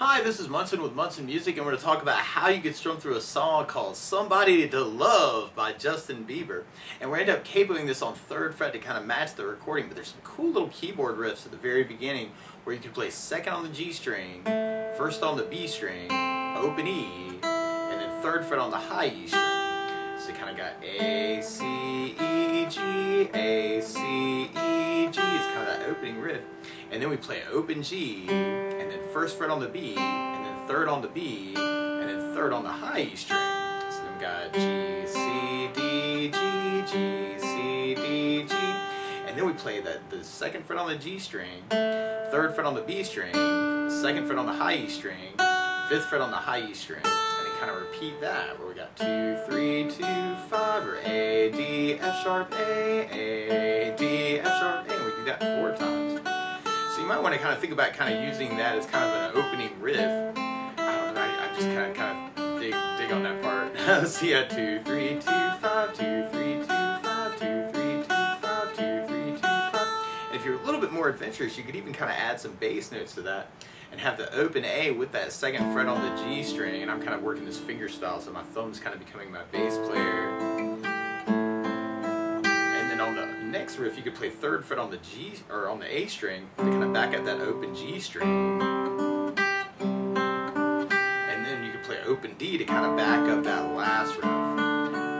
Hi, this is Munson with Munson Music, and we're going to talk about how you can strum through a song called Somebody to Love by Justin Bieber. And we're going to end up cabling this on 3rd fret to kind of match the recording, but there's some cool little keyboard riffs at the very beginning where you can play 2nd on the G string, 1st on the B string, open E, and then 3rd fret on the high E string. So you kind of got A, C, E, G, A, C, E, G. It's kind of that opening riff. And then we play open G, and then 1st fret on the B, and then 3rd on the B, and then 3rd on the high E string. So then we got G, C, D, G, G, C, D, G. And then we play the 2nd fret on the G string, 3rd fret on the B string, 2nd fret on the high E string, 5th fret on the high E string. And then kind of repeat that, where we got 2, 3, 2, 5, or A, D, F sharp, A, D, F sharp, A. And we do that 4 times. So you might want to kind of think about kind of using that as kind of an opening riff. I don't know, I just kind of dig on that part. So yeah, 2, 3, 2, 5, 2, 3, 2, 5, 2, 3, 2, 5, 2, 3, 2, 5. And if you're a little bit more adventurous, you could even kind of add some bass notes to that and have the open A with that 2nd fret on the G string. And I'm kind of working this finger style, so my thumb's kind of becoming my bass player. On the next riff, you could play 3rd fret on the G or on the A string to kind of back up that open G string, and then you could play open D to kind of back up that last riff.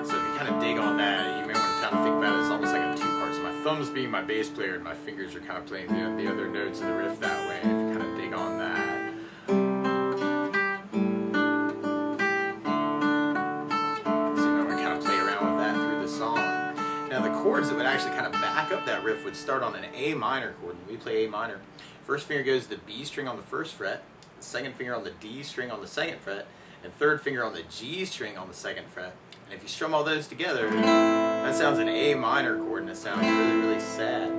So if you kind of dig on that, you may want to kind of think about it as almost like a 2-part. So my thumbs being my bass player, and my fingers are kind of playing the other notes of the riff that way. If you kind of dig on that. Now the chords that would actually kind of back up that riff would start on an A minor chord. When we play A minor, 1st finger goes to the B string on the 1st fret, the 2nd finger on the D string on the 2nd fret, and 3rd finger on the G string on the 2nd fret. And if you strum all those together, that sounds an A minor chord, and it sounds really, really sad.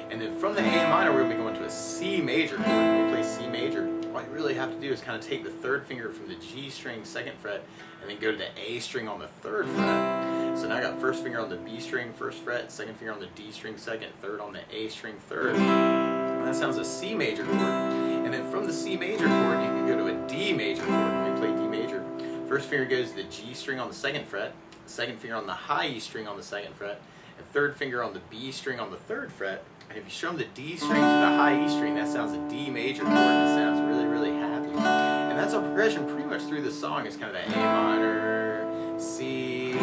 And then from the A minor, we're going to be going to a C major chord. When we play C major, all you really have to do is kind of take the 3rd finger from the G string 2nd fret, and then go to the A string on the 3rd fret. So now I got 1st finger on the B string 1st fret, 2nd finger on the D string 2nd, 3rd on the A string 3rd. And that sounds a C major chord. And then from the C major chord, you can go to a D major chord. When we play D major, 1st finger goes to the G string on the 2nd fret, 2nd finger on the high E string on the 2nd fret, and 3rd finger on the B string on the 3rd fret. And if you strum the D string to the high E string, that sounds a D major chord, and it sounds really, really happy. And that's a progression pretty much through the song. It's kind of that A minor, C,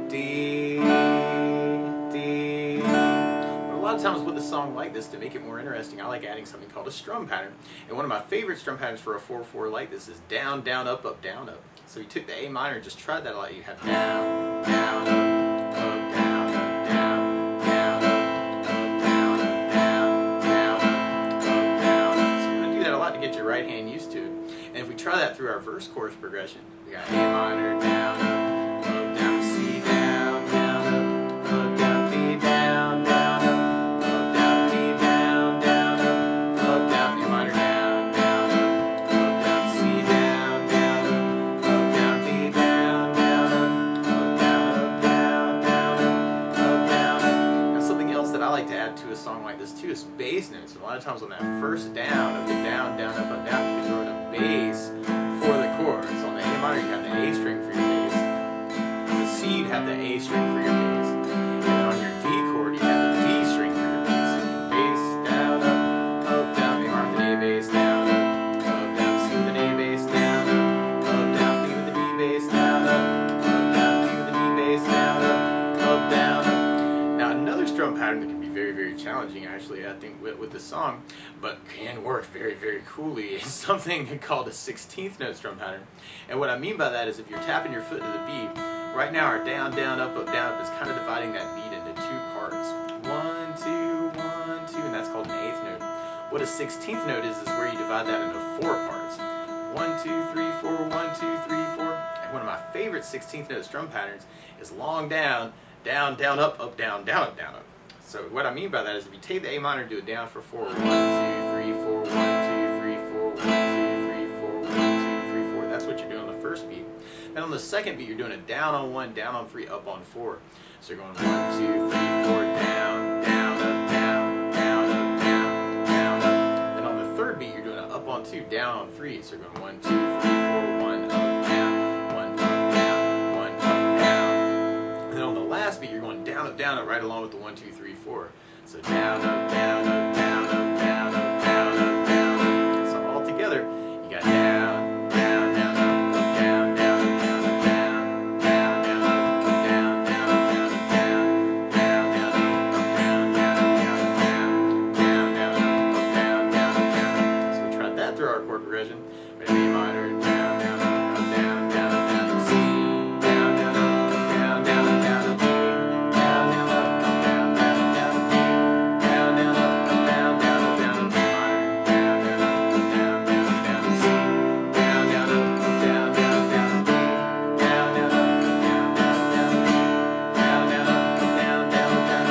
D, D. But a lot of times with a song like this, to make it more interesting, I like adding something called a strum pattern. And one of my favorite strum patterns for a 4/4 like this is down, down, up, up, down, up. So you took the A minor and just tried that a lot. You have down, down, up, up, down, up, down, down, up, up, down, up, down, down, up, up, down, up. So you're going to do that a lot to get your right hand used to it. And if we try that through our verse chorus progression, we got A minor, down, up, down, C, down, down, up, down, B, down, down, up, down, D, down, down, up, down, A minor, down, down, up, down, C, down, down, up, down, B, down, down, up, down, down, down, up, down. Now something else that I like to add to a song like this too is bass notes. And a lot of times on that first down of the down, down, up, down, you can throw in a bass for the chords. On the A minor, you have the A string for your bass. You'd have the A string for your bass. And then on your D chord, you have the D string for your bass. So bass, down, up, down, A minor with an A bass, down, up, down, C with an A bass, down, up, down, B with the D bass, down, up, down, B with the D bass, down, up, down, up. Now another strum pattern that can be very, very challenging actually, I think, with the song, but can work very, very coolly, is something called a 16th note strum pattern. And what I mean by that is if you're tapping your foot to the beat, right now our down, down, up, down, up is kind of dividing that beat into 2 parts. 1, 2, 1, 2, and that's called an 8th note. What a 16th note is where you divide that into 4 parts. 1, 2, 3, 4, 1, 2, 3, 4. And one of my favorite 16th note strum patterns is long down, down, down, up, down, down, up, down, up. So what I mean by that is if you take the A minor and do it down for 4, 1, 2, 3, 4, 1, 2, 3, 4, 1, 2, 3, 4, 1, 2, 3, 4, that's what you're doing on the first beat. Then on the second beat, you're doing a down on 1, down on 3, up on 4. So you're going 1, 2, 3, 4, down, down, up, down, down, up, down, down, up. Then on the third beat, you're doing an up on 2, down down on 3. So you're going 1, 2, 3, 4, 1 up, down, 1 up, down, 1 up, down. And then on the last beat, you're going down, up, right along with the 1, 2, 3, 4. So down, up, down, up, down, up, down, up, down, up, down, up. So all together, you got down, down, down, up, down, down, up, down, up, down, down, down, up, down, down, up, down, up, down, down, down, up, down, down, up, down, up, down, down, down, up, down, down, up, down. So we tried that through our chord progression. We have A minor, down, down, up, down, down, up, down, to C, down, down, up, down, down, up, down, to D, down, down, up, down, down, up, down, to D, down, down, up, down, down, up, down, to B minor, down, down, up, down, down, up, down, to C, down, down, up, down, down, up, down, to D, down, down, up, down, down, up, down, to B, down, down, up, down, down, up, down.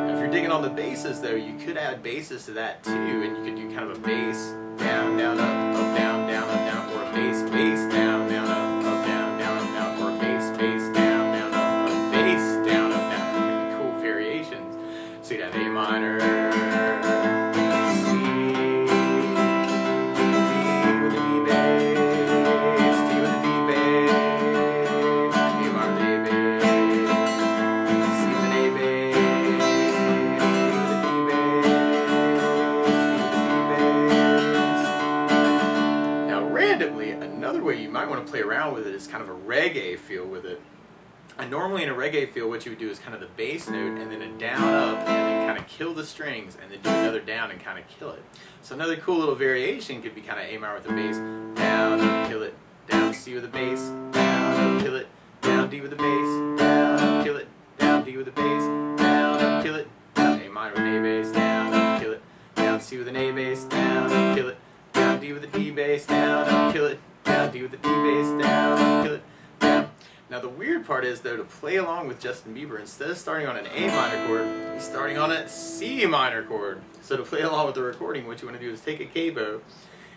Now, if you're digging on the basses though, you could add basses to that too, and you could do kind of a bass, down, down, up, down, down, up, down, or a bass, bass, down, down, up, down, down, up, down, or a bass, bass, down, down, up, bass, down, up, down. Really cool variations. So you'd have A minor, C, D with a D bass, D with a D bass, A minor with A bass, C with an A bass, D with a D bass, D with a D bass. Now randomly, another way you might want to play around with it is kind of a reggae feel with it. And normally in a reggae feel, what you would do is kind of the bass note and then a down up and then kind of kill the strings and then do another down and kind of kill it. So another cool little variation could be kind of A minor with a bass, down, up, kill it, down, C with a bass, down, up, kill it, down, D with a bass, down, up, kill it, down, D with a bass, down, up, kill it, down, A minor with an A bass, down, up, kill it, down, C with an A bass, down, up, kill it, down, D with a D bass, down, up, kill it, down, D with a D bass, down, up, kill it, down. Now the weird part is though, to play along with Justin Bieber, instead of starting on an A minor chord, he's starting on a C minor chord. So to play along with the recording, what you want to do is take a capo,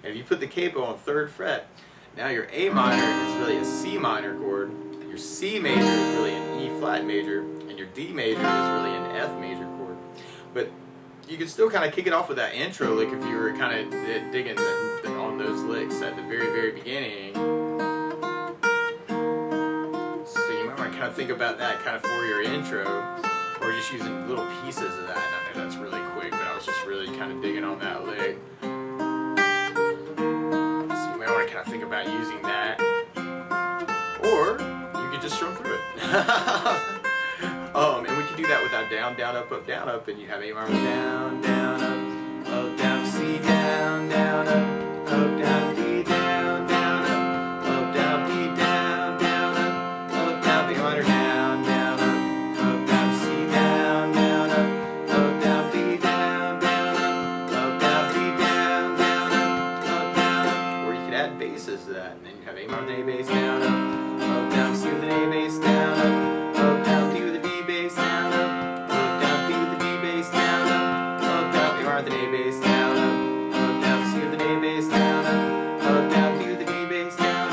and if you put the capo on 3rd fret, now your A minor is really a C minor chord, your C major is really an E flat major, and your D major is really an F major chord. But you can still kind of kick it off with that intro lick if you were kind of digging on those licks at the very, very beginning. Kind of think about that kind of for your intro, or just using little pieces of that. And I know that's really quick, but I was just really kind of digging on that lick. So you might want to kind of think about using that, or you could just strum through it. And we could do that without down, down, up, down, up, and you have A minor down, down, up, down, C, down, down, up, down, D, down, down, up, down, D, down, down, up, down, B minor, down, down, up, down, C, down, down, up, down, B, down, down, up, down, D, down, down, down, or you could add basses to that, and then you have A minor with an A bass, down, down, C with an A bass, down, down, D with a D bass, down, down, B with a D bass, down, down, A minor with an A bass, down, down, C with an A bass, down, down, D with a D bass, down,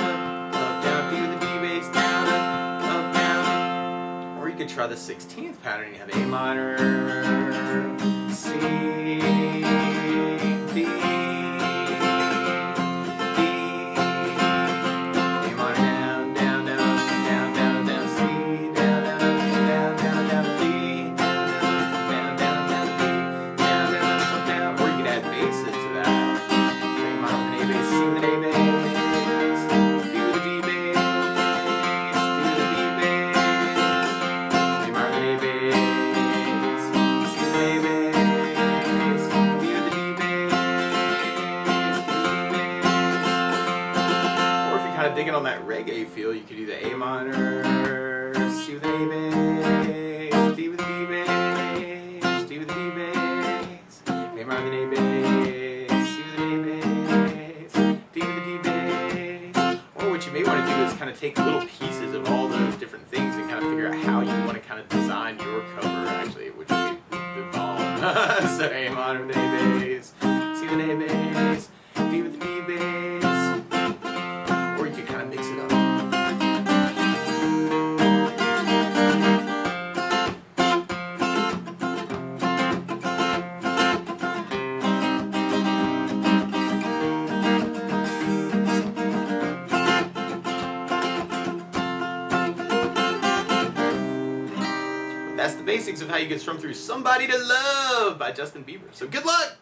down, D with a D bass, down, down. Or you could try the 16th pattern. You have A minor, C, D, digging on that reggae feel, you could do the A minor, C with an A bass, D with a D bass, D with a D bass, A minor with an A bass, C with an A bass, D with a D bass. Or what you may want to do is kind of take little pieces of all those different things and kind of figure out how you want to kind of design your cover, actually, which would be the bomb. So A minor with an A bass, C with an A bass, D with a D bass. Mix it up. basics of how you can strum through Somebody to Love by Justin Bieber. So good luck!